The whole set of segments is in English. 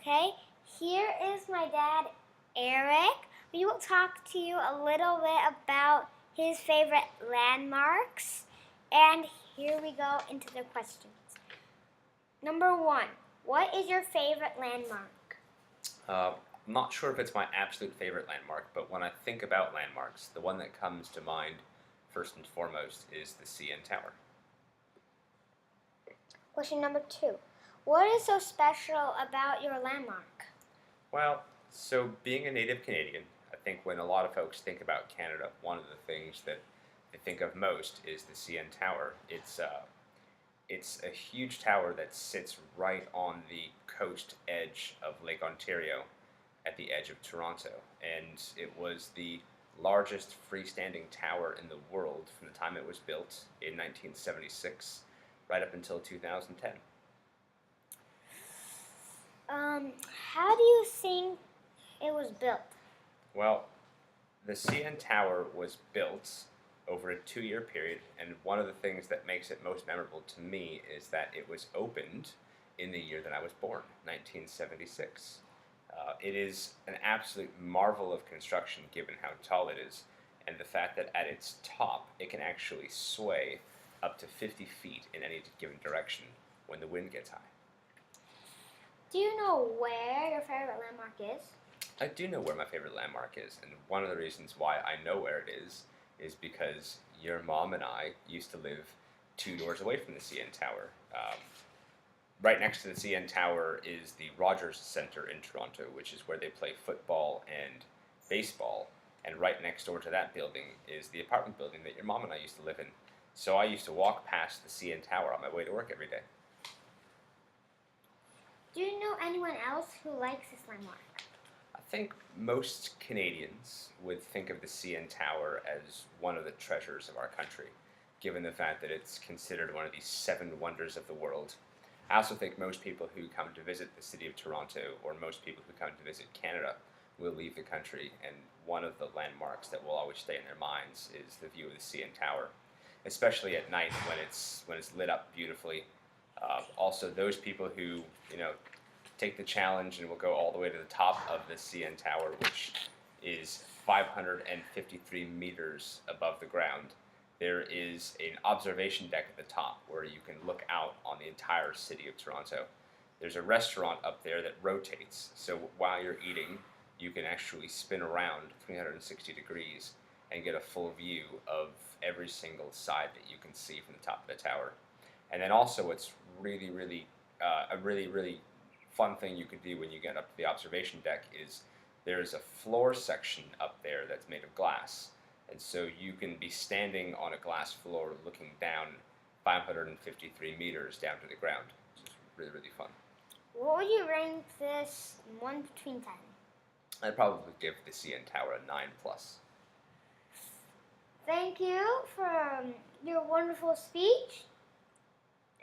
Okay, here is my dad, Eric. We will talk to you a little bit about his favorite landmarks. And here we go into the questions. Number 1, what is your favorite landmark? I'm not sure if it's my absolute favorite landmark, but when I think about landmarks, the one that comes to mind first and foremost is the CN Tower. Question number 2, what is so special about your landmark? Well, so being a native Canadian, I think when a lot of folks think about Canada, one of the things that they think of most is the CN Tower. It's a huge tower that sits right on the coast edge of Lake Ontario at the edge of Toronto. And it was the largest freestanding tower in the world from the time it was built in 1976 right up until 2010. How do you think it was built? Well, the CN Tower was built over a 2-year period, and one of the things that makes it most memorable to me is that it was opened in the year that I was born, 1976. It is an absolute marvel of construction given how tall it is, and the fact that at its top it can actually sway up to 50 feet in any given direction when the wind gets high. Do you know where your favorite landmark is? I do know where my favorite landmark is, and one of the reasons why I know where it is because your mom and I used to live 2 doors away from the CN Tower. Right next to the CN Tower is the Rogers Centre in Toronto, which is where they play football and baseball, and right next door to that building is the apartment building that your mom and I used to live in. So I used to walk past the CN Tower on my way to work every day. Do you know anyone else who likes this landmark? I think most Canadians would think of the CN Tower as one of the treasures of our country, given the fact that it's considered one of the 7 wonders of the world. I also think most people who come to visit the city of Toronto, or most people who come to visit Canada, will leave the country, and one of the landmarks that will always stay in their minds is the view of the CN Tower, especially at night when it's lit up beautifully. Also, those people who take the challenge and will go all the way to the top of the CN Tower, which is 553 meters above the ground. There is an observation deck at the top where you can look out on the entire city of Toronto. There's a restaurant up there that rotates, so while you're eating, you can actually spin around 360 degrees and get a full view of every single side that you can see from the top of the tower. And then also what's a really fun thing you could do when you get up to the observation deck is there's a floor section up there that's made of glass. And so you can be standing on a glass floor looking down 553 meters down to the ground, which is really fun. What would you rank this 1 between 10? I'd probably give the CN Tower a 9+. Thank you for your wonderful speech.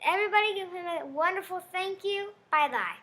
Everybody give him a wonderful thank you. Bye-bye.